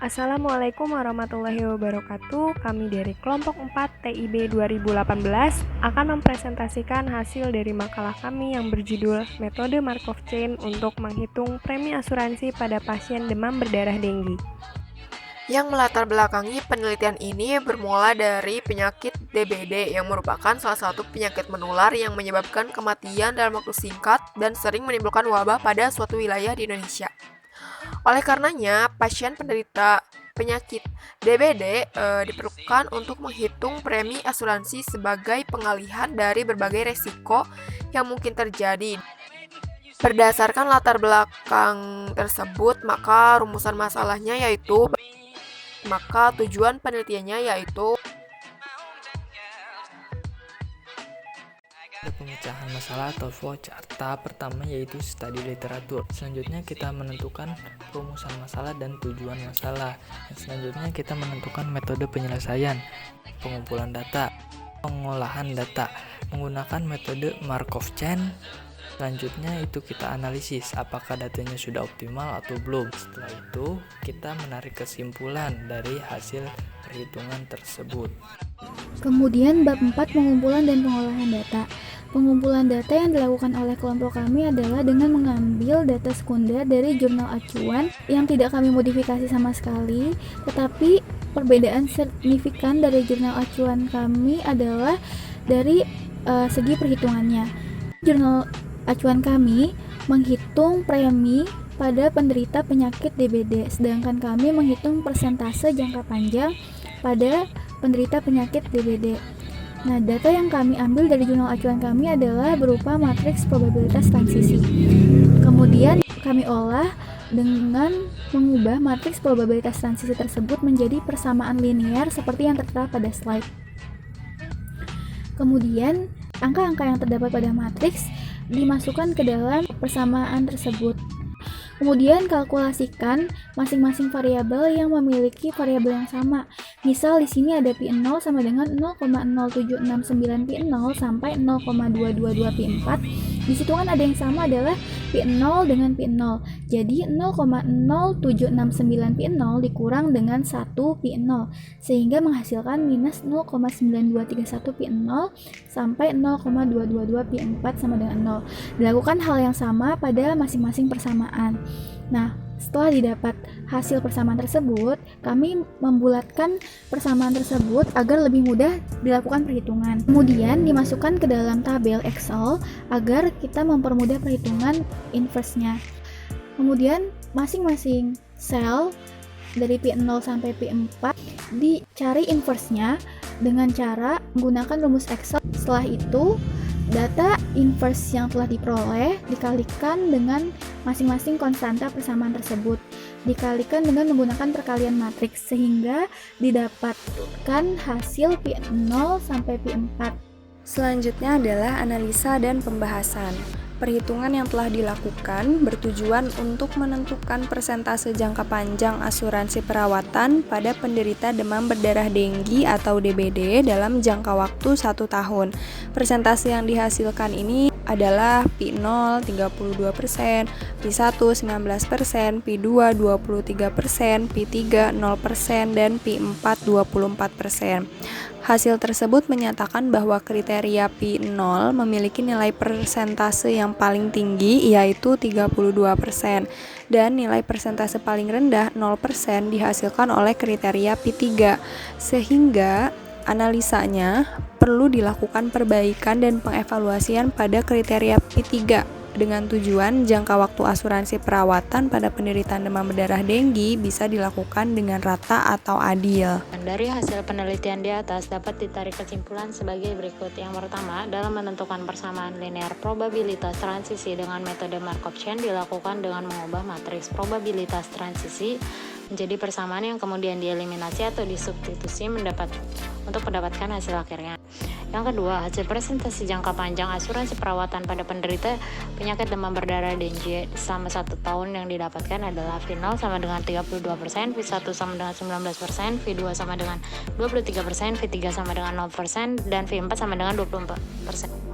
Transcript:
Assalamualaikum warahmatullahi wabarakatuh. Kami dari kelompok 4 TIB 2018 akan mempresentasikan hasil dari makalah kami yang berjudul Metode Markov Chain untuk menghitung premi asuransi pada pasien demam berdarah denggi. Yang melatar belakangi penelitian ini bermula dari penyakit DBD yang merupakan salah satu penyakit menular yang menyebabkan kematian dalam waktu singkat dan sering menimbulkan wabah pada suatu wilayah di Indonesia. Oleh karenanya, pasien penderita penyakit DBD diperlukan untuk menghitung premi asuransi sebagai pengalihan dari berbagai resiko yang mungkin terjadi. Berdasarkan latar belakang tersebut, maka rumusan masalahnya yaitu tujuan penelitiannya yaitu Ada pemecahan masalah atau flowchart. Tahap pertama yaitu studi literatur. Selanjutnya kita menentukan rumusan masalah dan tujuan masalah. Dan selanjutnya kita menentukan metode penyelesaian, pengumpulan data, pengolahan data menggunakan metode Markov Chain. Selanjutnya itu kita analisis apakah datanya sudah optimal atau belum. Setelah itu kita menarik kesimpulan dari hasil perhitungan tersebut. Kemudian bab 4 pengumpulan dan pengolahan data. Pengumpulan data yang dilakukan oleh kelompok kami adalah dengan mengambil data sekunder dari jurnal acuan yang tidak kami modifikasi sama sekali, tetapi perbedaan signifikan dari jurnal acuan kami adalah dari segi perhitungannya. Jurnal acuan kami menghitung premi pada penderita penyakit DBD, sedangkan kami menghitung persentase jangka panjang pada penderita penyakit DBD. Nah, data yang kami ambil dari jurnal acuan kami adalah berupa matriks probabilitas transisi. Kemudian kami olah dengan mengubah matriks probabilitas transisi tersebut menjadi persamaan linear seperti yang tertera pada slide. Kemudian, angka-angka yang terdapat pada matriks dimasukkan ke dalam persamaan tersebut. Kemudian kalkulasikan masing-masing variabel yang memiliki variabel yang sama. Misal di sini ada Pi0 sama dengan 0,0769 Pi0 sampai 0,222 Pi4. Di situ kan ada yang sama adalah Pi0 dengan Pi0. Jadi 0,0769 Pi0 dikurang dengan 1 Pi0 sehingga menghasilkan minus 0,9231 Pi0 sampai 0,222 Pi4 sama dengan 0. Dilakukan hal yang sama pada masing-masing persamaan. Nah, setelah didapat hasil persamaan tersebut, kami membulatkan persamaan tersebut agar lebih mudah dilakukan perhitungan. Kemudian dimasukkan ke dalam tabel Excel agar kita mempermudah perhitungan inverse-nya. Kemudian masing-masing sel dari Pi0 sampai Pi4 dicari inverse-nya dengan cara menggunakan rumus Excel. Setelah itu, data inverse yang telah diperoleh dikalikan dengan masing-masing konstanta persamaan tersebut, dikalikan dengan menggunakan perkalian matriks sehingga didapatkan hasil Pi0 sampai Pi4. Selanjutnya adalah analisa dan pembahasan. Perhitungan yang telah dilakukan bertujuan untuk menentukan persentase jangka panjang asuransi perawatan pada penderita demam berdarah denggi atau DBD dalam jangka waktu 1 tahun. Persentase yang dihasilkan ini adalah Pi0 32%, Pi1 19%, Pi2 23%, Pi3 0%, dan Pi4 24%. Hasil tersebut menyatakan bahwa kriteria Pi0 memiliki nilai persentase yang paling tinggi yaitu 32% dan nilai persentase paling rendah 0% dihasilkan oleh kriteria Pi3, sehingga analisanya perlu dilakukan perbaikan dan pengevaluasian pada kriteria Pi3 dengan tujuan jangka waktu asuransi perawatan pada penderita demam berdarah denggi bisa dilakukan dengan rata atau adil. Dari hasil penelitian di atas dapat ditarik kesimpulan sebagai berikut. Yang pertama, dalam menentukan persamaan linear probabilitas transisi dengan metode Markov Chain dilakukan dengan mengubah matriks probabilitas transisi menjadi persamaan yang kemudian dieliminasi atau disubstitusi untuk mendapatkan hasil akhirnya. Yang kedua, hasil presentasi jangka panjang asuransi perawatan pada penderita penyakit demam berdarah denggi selama 1 tahun yang didapatkan adalah V0 sama dengan 32%, V1 sama dengan 19%, V2 sama dengan 23%, V3 sama dengan 0%, dan V4 sama dengan 24%.